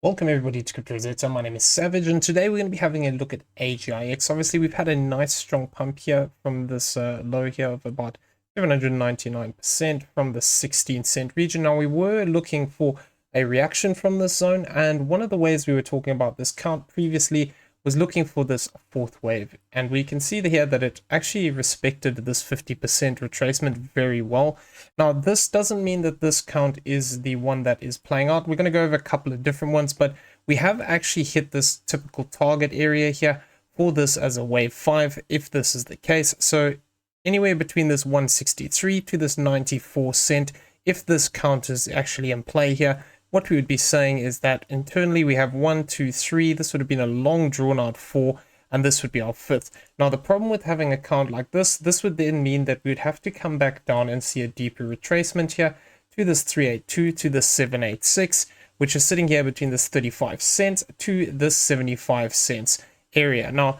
Welcome everybody to Crypto Rosetta. My name is Savage, and today we're going to be having a look at AGIX. Obviously, we've had a nice strong pump here from this low here of about 799% from the 16-cent region. Now, we were looking for a reaction from this zone, and one of the ways we were talking about this count previously was looking for this fourth wave, and we can see here that it actually respected this 50% retracement very well. Now, this doesn't mean that this count is the one that is playing out. We're going to go over a couple of different ones, but we have actually hit this typical target area here for this as a wave 5, if this is the case. So anywhere between this 163 to this 94 cent, if this count is actually in play here, what we would be saying is that internally we have 1, 2, 3. This would have been a long drawn out 4, and this would be our 5th. Now, the problem with having a count like this would then mean that we would have to come back down and see a deeper retracement here to this 382 to this 786, which is sitting here between this 35 cents to this 75 cents area. Now,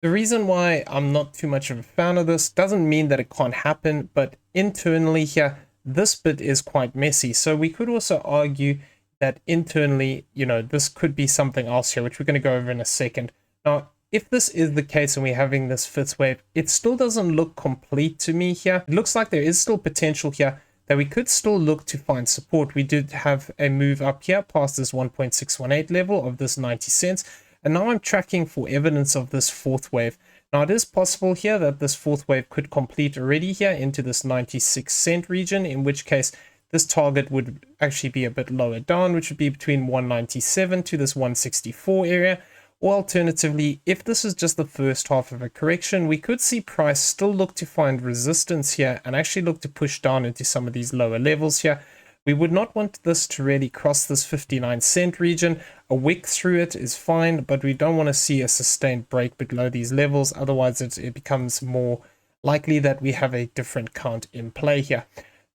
the reason why I'm not too much of a fan of this doesn't mean that it can't happen, but internally here, this bit is quite messy. So we could also argue that internally, this could be something else here, which we're going to go over in a second. Now, if this is the case and we're having this fifth wave, it still doesn't look complete to me here. It looks like there is still potential here that we could still look to find support. We did have a move up here past this 1.618 level of this 90 cents. And now I'm tracking for evidence of this fourth wave. Now, it is possible here that this fourth wave could complete already here into this 96 cent region, in which case this target would actually be a bit lower down, which would be between 197 to this 164 area. Or alternatively, if this is just the first half of a correction, we could see price still look to find resistance here and actually look to push down into some of these lower levels here. We would not want this to really cross this 59 cent region. A wick through it is fine, but we don't want to see a sustained break below these levels. Otherwise, it becomes more likely that we have a different count in play here.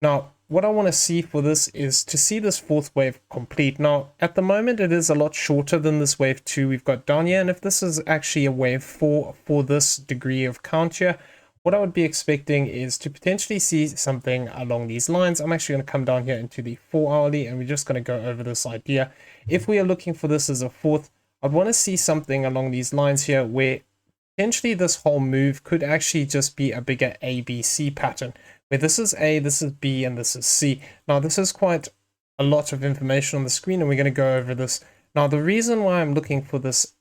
Now, what I want to see for this is to see this fourth wave complete. Now, at the moment, it is a lot shorter than this wave 2 we've got down here. And if this is actually a wave 4 for this degree of count here, what I would be expecting is to potentially see something along these lines. I'm actually going to come down here into the 4 hourly, and we're just going to go over this idea. If we are looking for this as a fourth, I'd want to see something along these lines here where potentially this whole move could actually just be a bigger ABC pattern, where this is A, this is B, and this is C. Now, this is quite a lot of information on the screen, and we're going to go over this. Now, the reason why I'm looking for this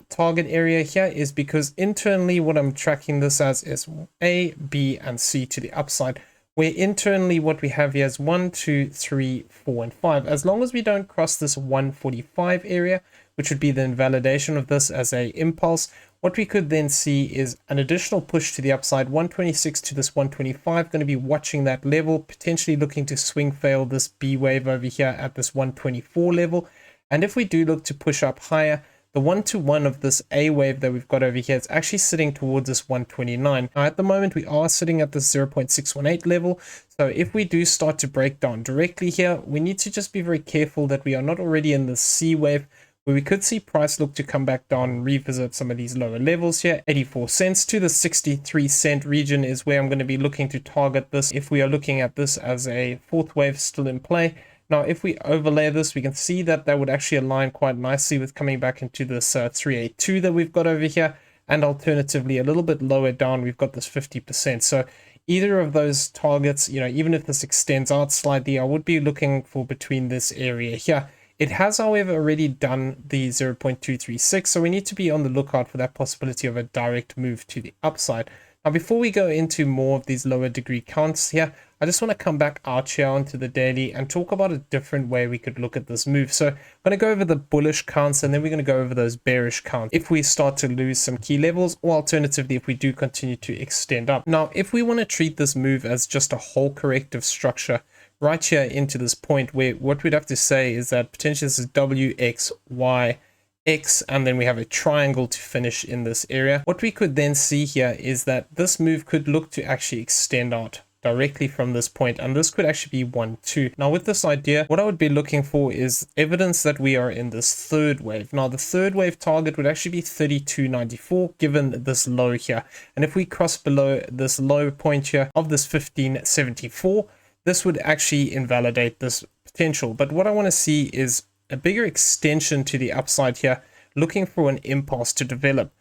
target area here is because internally what I'm tracking this as is A, B, and C to the upside, where internally what we have here is 1, 2, 3, 4, and 5. As long as we don't cross this 145 area, which would be the invalidation of this as a impulse, what we could then see is an additional push to the upside, 126 to this 125, going to be watching that level, potentially looking to swing fail this B wave over here at this 124 level. And if we do look to push up higher, the 1-to-1 of this A wave that we've got over here is actually sitting towards this 129. Now, at the moment, we are sitting at this 0.618 level. So if we do start to break down directly here, we need to just be very careful that we are not already in the C wave, where we could see price look to come back down and revisit some of these lower levels here. 84 cents to the 63 cent region is where I'm going to be looking to target this if we are looking at this as a fourth wave still in play. Now, if we overlay this, we can see that that would actually align quite nicely with coming back into this 382 that we've got over here. And alternatively, a little bit lower down, we've got this 50%. So either of those targets, even if this extends out slightly, I would be looking for between this area here. It has, however, already done the 0.236, so we need to be on the lookout for that possibility of a direct move to the upside. Now, before we go into more of these lower degree counts here, I just want to come back out here onto the daily and talk about a different way we could look at this move. So I'm going to go over the bullish counts, and then we're going to go over those bearish counts if we start to lose some key levels, or alternatively, if we do continue to extend up. Now, if we want to treat this move as just a whole corrective structure, right here into this point where what we'd have to say is that potentially this is W, X, Y, X, and then we have a triangle to finish in this area. What we could then see here is that this move could look to actually extend out directly from this point, and this could actually be 1, 2. Now, with this idea, what I would be looking for is evidence that we are in this third wave. Now, the third wave target would actually be 32.94 given this low here, and if we cross below this low point here of this 15.74, this would actually invalidate this potential. But what I want to see is a bigger extension to the upside here, looking for an impulse to develop.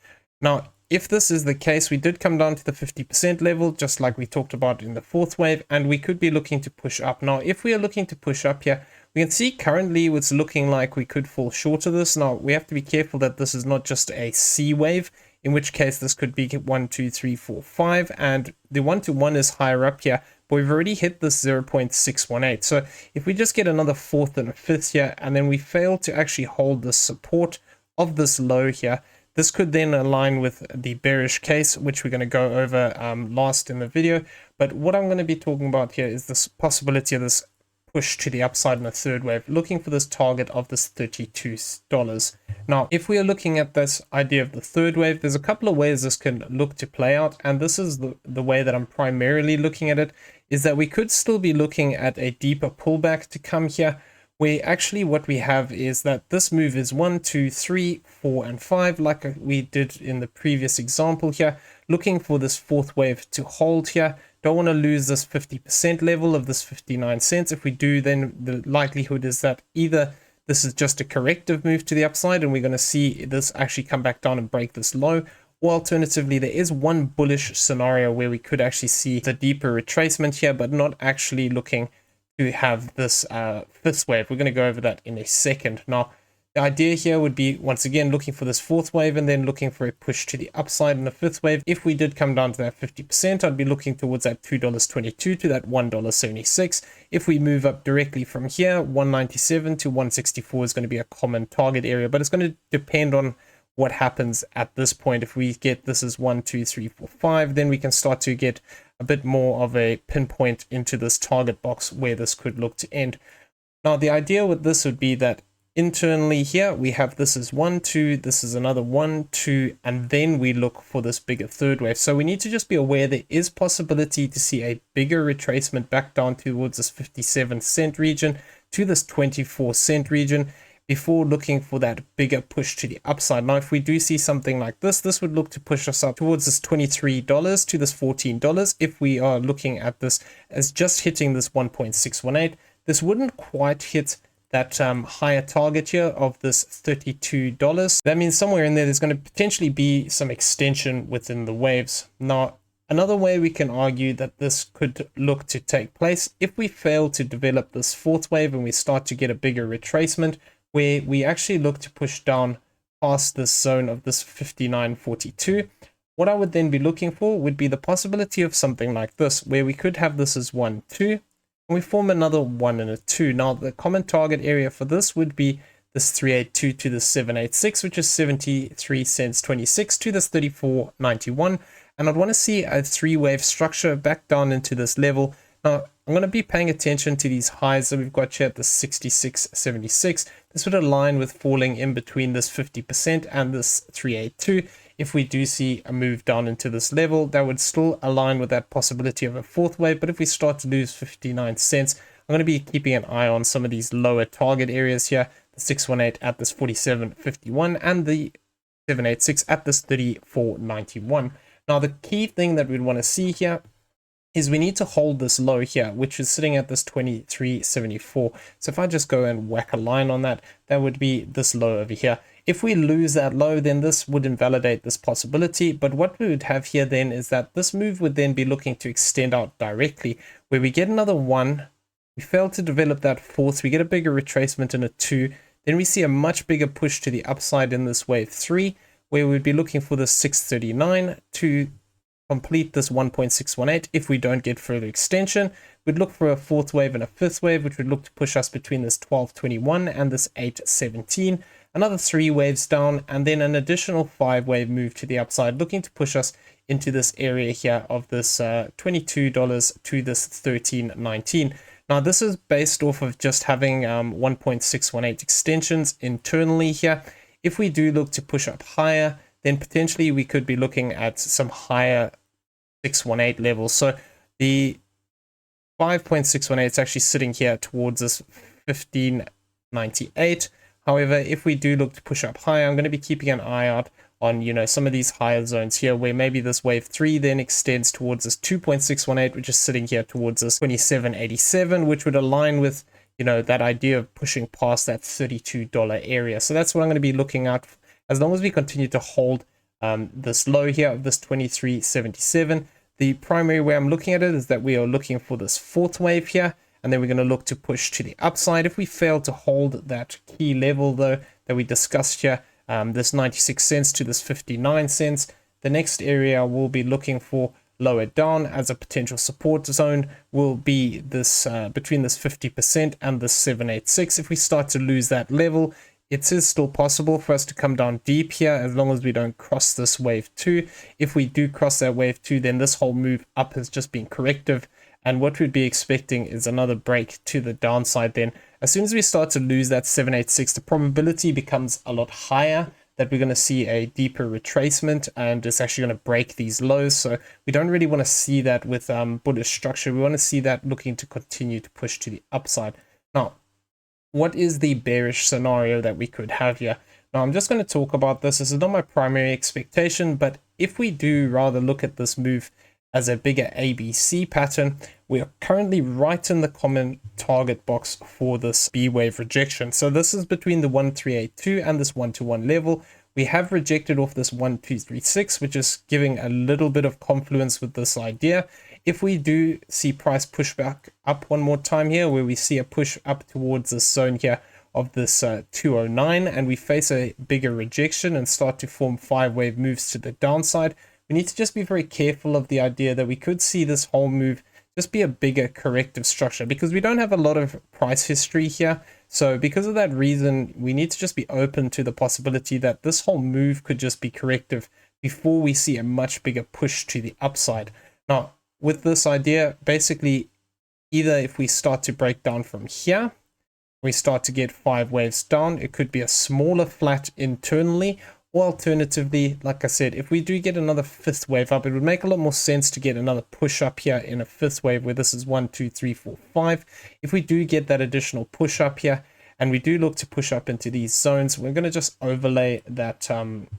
Now, if this is the case, we did come down to the 50% level, just like we talked about in the fourth wave, and we could be looking to push up. Now, if we are looking to push up here, we can see currently it's looking like we could fall short of this. Now, we have to be careful that this is not just a C wave, in which case this could be 1, 2, 3, 4, 5, and the 1 to 1 is higher up here, but we've already hit this 0.618. So if we just get another fourth and a fifth here, and then we fail to actually hold the support of this low here, this could then align with the bearish case, which we're going to go over last in the video. But what I'm going to be talking about here is this possibility of this push to the upside in the third wave, looking for this target of this $32. Now, if we are looking at this idea of the third wave, there's a couple of ways this can look to play out. And this is the way that I'm primarily looking at it, is that we could still be looking at a deeper pullback to come here, where actually what we have is that this move is 1, 2, 3, 4, and 5, like we did in the previous example here, looking for this fourth wave to hold here. Don't want to lose this 50% level of this 59 cents. If we do, then the likelihood is that either this is just a corrective move to the upside and we're going to see this actually come back down and break this low, or alternatively, there is one bullish scenario where we could actually see the deeper retracement here, but not actually looking to have this fifth wave. We're going to go over that in a second. Now, the idea here would be, once again, looking for this fourth wave and then looking for a push to the upside in the fifth wave. If we did come down to that 50%, I'd be looking towards that $2.22 to that $1.76. If we move up directly from here, 197 to 164 is going to be a common target area, but it's going to depend on what happens at this point. If we get this as 1, 2, 3, 4, 5, then we can start to get a bit more of a pinpoint into this target box where this could look to end. Now, the idea with this would be that internally here, we have this as 1, 2, this is another 1, 2, and then we look for this bigger third wave. So we need to just be aware there is possibility to see a bigger retracement back down towards this 57-cent region to this 24-cent region before looking for that bigger push to the upside. Now, if we do see something like this, this would look to push us up towards this $23 to this $14. If we are looking at this as just hitting this 1.618, this wouldn't quite hit that higher target here of this $32. That means somewhere in there's going to potentially be some extension within the waves. Now, another way we can argue that this could look to take place, if we fail to develop this fourth wave and we start to get a bigger retracement, where we actually look to push down past this zone of this 59.42, what I would then be looking for would be the possibility of something like this, where we could have this as 1, 2, and we form another 1 and a 2. Now, the common target area for this would be this 382 to the 786, which is 73 cents 26 to this 34.91. And I'd want to see a three-wave structure back down into this level. Now, I'm going to be paying attention to these highs that we've got here at the 66.76. This would align with falling in between this 50% and this 382. If we do see a move down into this level, that would still align with that possibility of a fourth wave. But if we start to lose 59 cents, I'm going to be keeping an eye on some of these lower target areas here. The 618 at this 47.51 and the 786 at this 34.91. Now, the key thing that we'd want to see here is we need to hold this low here, which is sitting at this 23.74. So if I just go and whack a line on that, that would be this low over here. If we lose that low, then this would invalidate this possibility. But what we would have here then is that this move would then be looking to extend out directly, where we get another 1, we fail to develop that fourth, we get a bigger retracement in a 2, then we see a much bigger push to the upside in this wave 3, where we'd be looking for the 639 to complete this 1.618. If we don't get further extension, we'd look for a fourth wave and a fifth wave, which would look to push us between this 1221 and this 817. Another 3 waves down, and then an additional 5-wave move to the upside, looking to push us into this area here of this $22 to this 13.19. Now, this is based off of just having 1.618 extensions internally here. If we do look to push up higher, then potentially we could be looking at some higher 618 levels. So the 5.618 is actually sitting here towards this 1598. However, if we do look to push up higher, I'm going to be keeping an eye out on, some of these higher zones here, where maybe this wave 3 then extends towards this 2.618, which is sitting here towards this 2787, which would align with, you know, that idea of pushing past that $32 area. So that's what I'm going to be looking at as long as we continue to hold this low here of this 23.77. The primary way I'm looking at it is that we are looking for this fourth wave here, and then we're going to look to push to the upside. If we fail to hold that key level though that we discussed here, this 96 cents to this 59 cents, the next area we'll be looking for lower down as a potential support zone will be this between this 50% and the 786. If we start to lose that level, it is still possible for us to come down deep here as long as we don't cross this wave 2. If we do cross that wave 2, then this whole move up has just been corrective, and what we'd be expecting is another break to the downside. Then as soon as we start to lose that 786, the probability becomes a lot higher that we're going to see a deeper retracement, and it's actually going to break these lows. So we don't really want to see that with bullish structure. We want to see that looking to continue to push to the upside. Now, what is the bearish scenario that we could have here? Now, I'm just going to talk about this. This is not my primary expectation, but if we do rather look at this move as a bigger ABC pattern, we are currently right in the common target box for this B wave rejection. So this is between the 1382 and this 121 level. We have rejected off this 1236, which is giving a little bit of confluence with this idea. If we do see price push back up one more time here, where we see a push up towards this zone here of this 209, and we face a bigger rejection and start to form 5-wave moves to the downside, we need to just be very careful of the idea that we could see this whole move just be a bigger corrective structure, because we don't have a lot of price history here. So because of that reason, we need to just be open to the possibility that this whole move could just be corrective before we see a much bigger push to the upside. Now, with this idea, basically, either if we start to break down from here, we start to get 5 waves down, it could be a smaller flat internally, or alternatively, like I said, if we do get another 5th wave up, it would make a lot more sense to get another push up here in a 5th wave, where this is 1, 2, 3, 4, 5. If we do get that additional push up here, and we do look to push up into these zones, we're going to just overlay that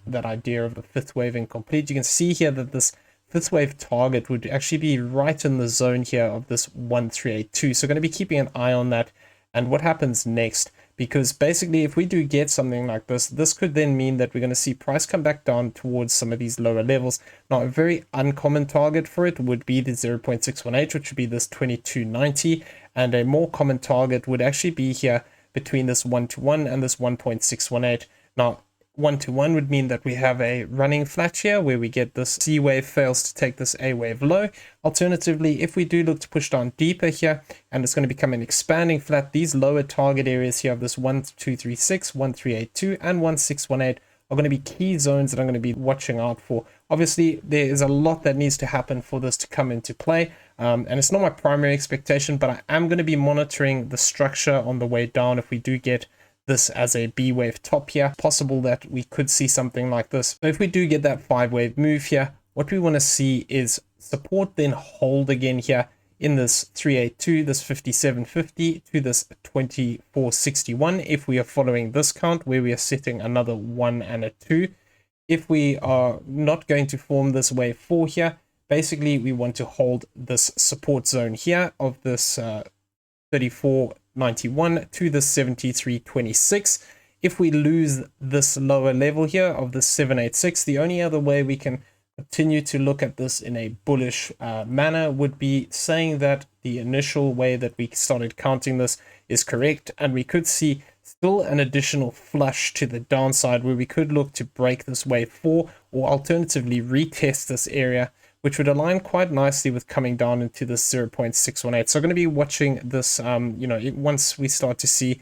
that idea of the 5th wave incomplete. You can see here that this 5th wave target would actually be right in the zone here of this 1382. So going to be keeping an eye on that and what happens next. Because basically, if we do get something like this, this could then mean that we're going to see price come back down towards some of these lower levels. Now, a very uncommon target for it would be the 0.618, which would be this 2290. And a more common target would actually be here between this 121 and this 1.618. Now, 121 would mean that we have a running flat here where we get this C wave fails to take this A wave low. Alternatively, if we do look to push down deeper here and it's going to become an expanding flat, these lower target areas here of this 1236, 1382 and 1618 are going to be key zones that I'm going to be watching out for. Obviously, there is a lot that needs to happen for this to come into play. And it's not my primary expectation, but I am going to be monitoring the structure on the way down. If we do get this as a B wave top here, possible that we could see something like this. So if we do get that 5 wave move here, what we want to see is support then hold again here in this 382, this 5750 to this 2461. If we are following this count where we are setting another 1 and a 2, if we are not going to form this wave 4 here, basically we want to hold this support zone here of this 3491 to the 7326. If we lose this lower level here of the 786, the only other way we can continue to look at this in a bullish manner would be saying that the initial way that we started counting this is correct, and we could see still an additional flush to the downside where we could look to break this wave 4, or alternatively retest this area, which would align quite nicely with coming down into this 0.618. So I'm going to be watching this, once we start to see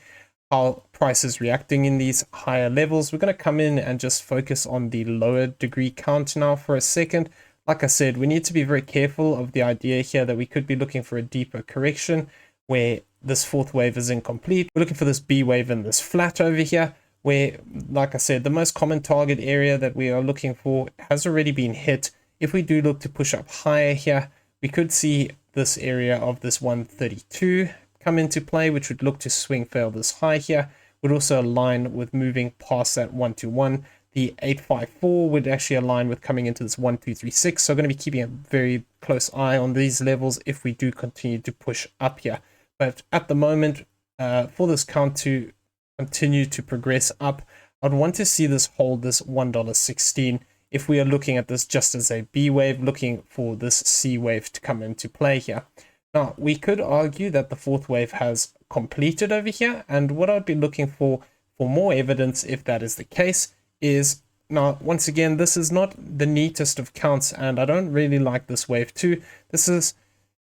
how price is reacting in these higher levels, we're going to come in and just focus on the lower degree count now for a second. Like I said, we need to be very careful of the idea here that we could be looking for a deeper correction where this 4th wave is incomplete. We're looking for this B wave and this flat over here, where, like I said, the most common target area that we are looking for has already been hit. If we do look to push up higher here, we could see this area of this 132 come into play, which would look to swing fail this high here. Would also align with moving past that 121. The 854 would actually align with coming into this 1236. So I'm going to be keeping a very close eye on these levels if we do continue to push up here. But at the moment, for this count to continue to progress up, I'd want to see this hold this $1.16 if we are looking at this just as a B wave, looking for this C wave to come into play here. Now, we could argue that the fourth wave has completed over here, and what I'd be looking for more evidence if that is the case is, now, once again, this is not the neatest of counts, and I don't really like this wave 2. This is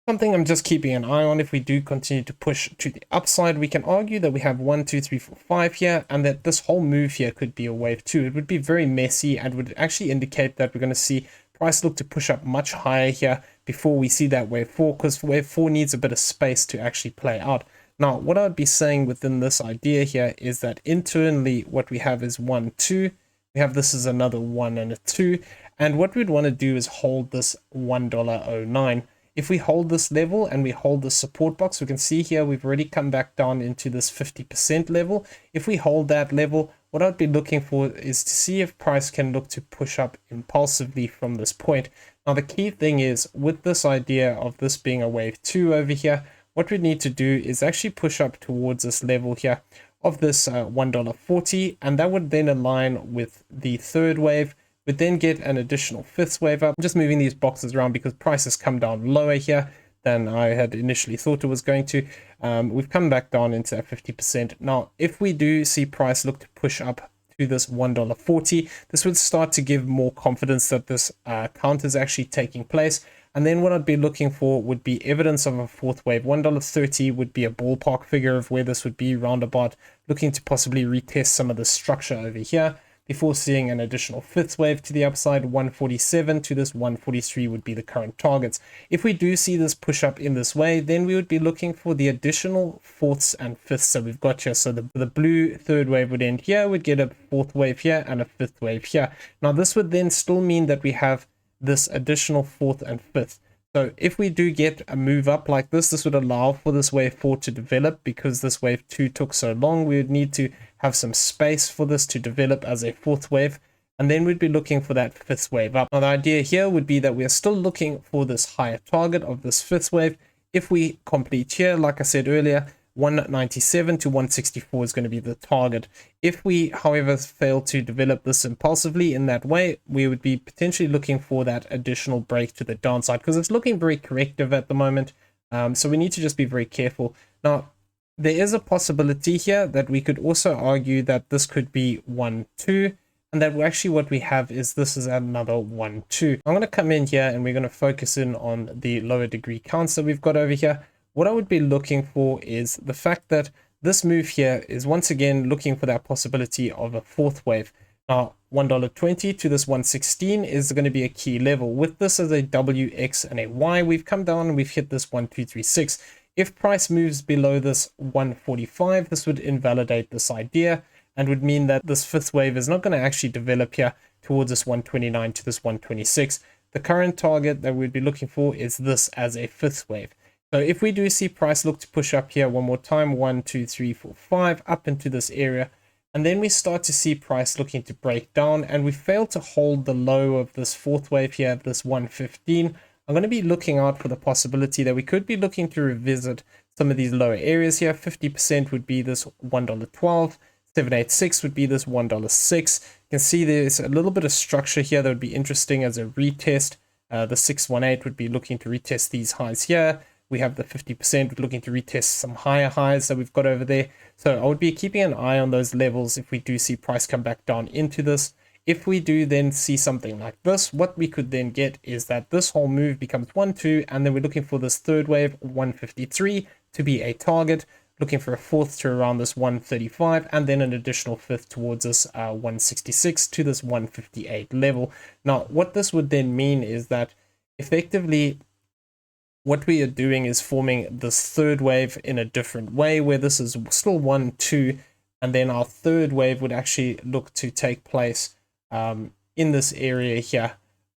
something I'm just keeping an eye on. If we do continue to push to the upside, we can argue that we have 1, 2, 3, 4, 5 here, and that this whole move here could be a wave 2. It would be very messy and would actually indicate that we're going to see price look to push up much higher here before we see that wave 4, because wave 4 needs a bit of space to actually play out. Now, what I'd be saying within this idea here is that internally what we have is 1, 2. We have this as another 1 and a 2. And what we'd want to do is hold this $1.09. If we hold this level and we hold the support box, we can see here we've already come back down into this 50% level. If we hold that level, what I'd be looking for is to see if price can look to push up impulsively from this point. Now, the key thing is with this idea of this being a wave 2 over here, what we need to do is actually push up towards this level here of this $1.40, and that would then align with the third wave. We'd then get an additional fifth wave up. I'm just moving these boxes around because price has come down lower here than I had initially thought it was going to. We've come back down into that 50%. Now, if we do see price look to push up to this $1.40, this would start to give more confidence that this count is actually taking place. And then what I'd be looking for would be evidence of a fourth wave. $1.30 would be a ballpark figure of where this would be roundabout, looking to possibly retest some of the structure over here before seeing an additional fifth wave to the upside. 147 to this 143 would be the current targets. If we do see this push up in this way, then we would be looking for the additional fourths and fifths that we've got here. So the blue third wave would end here, we'd get a fourth wave here and a fifth wave here. Now this would then still mean that we have this additional fourth and fifth. So if we do get a move up like this would allow for this wave 4 to develop. Because this wave 2 took so long, we would need to have some space for this to develop as a fourth wave, and then we'd be looking for that fifth wave up. Now the idea here would be that we are still looking for this higher target of this fifth wave. If we complete here, like I said earlier, 197 to 164 is going to be the target. If we, however, fail to develop this impulsively in that way, we would be potentially looking for that additional break to the downside, because it's looking very corrective at the moment. So we need to just be very careful. Now, there is a possibility here that we could also argue that this could be 1, 2, and that actually what we have is this is another 1, 2. I'm going to come in here and we're going to focus in on the lower degree counts that we've got over here. What I would be looking for is the fact that this move here is once again looking for that possibility of a fourth wave. Now, $1.20 to this 116 is going to be a key level. With this as a W, X, and a Y, we've come down and we've hit this 1236. If price moves below this 145, this would invalidate this idea and would mean that this fifth wave is not going to actually develop here towards this 129 to this 126. The current target that we'd be looking for is this as a fifth wave. So if we do see price look to push up here one more time, 1, 2, 3, 4, 5, up into this area, and then we start to see price looking to break down, and we fail to hold the low of this fourth wave here, this 115, I'm going to be looking out for the possibility that we could be looking to revisit some of these lower areas here. 50% would be this $1.12, 786 would be this $1.06. You can see there's a little bit of structure here that would be interesting as a retest. The 618 would be looking to retest these highs here. We have the 50% looking to retest some higher highs that we've got over there. So I would be keeping an eye on those levels if we do see price come back down into this. If we do then see something like this, what we could then get is that this whole move becomes 1, 2, and then we're looking for this third wave, 153, to be a target, looking for a fourth to around this 135, and then an additional fifth towards this 166 to this 158 level. Now, what this would then mean is that effectively what we are doing is forming this third wave in a different way, where this is still 1, 2, and then our third wave would actually look to take place in this area here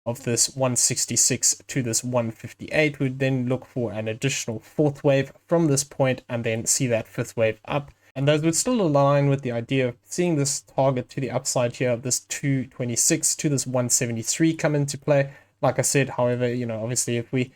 of this 166 to this 158. We'd then look for an additional fourth wave from this point and then see that fifth wave up. And those would still align with the idea of seeing this target to the upside here of this 226 to this 173 come into play. Like I said, however, obviously if we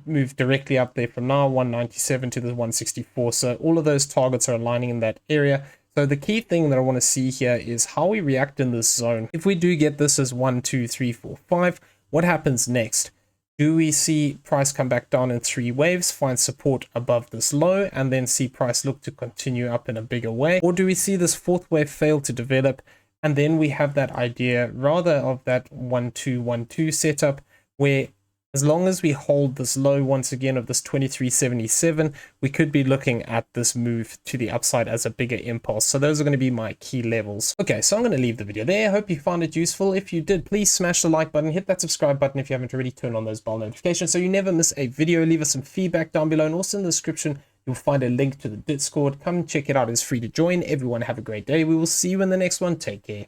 move directly up there from now, 197 to the 164. So all of those targets are aligning in that area. So the key thing that I want to see here is how we react in this zone. If we do get this as 1, 2, 3, 4, 5, what happens next? Do we see price come back down in 3 waves, find support above this low, and then see price look to continue up in a bigger way? Or do we see this 4th wave fail to develop, and then we have that idea rather of that 1, 2, 1, 2 setup, where as long as we hold this low once again of this 2377, we could be looking at this move to the upside as a bigger impulse. So those are going to be my key levels. Okay, so I'm going to leave the video there. I hope you found it useful. If you did, please smash the like button, hit that subscribe button if you haven't already, turn on those bell notifications so you never miss a video. Leave us some feedback down below, and also in the description you'll find a link to the Discord. Come check it out, it's free to join. Everyone have a great day. We will see you in the next one. Take care.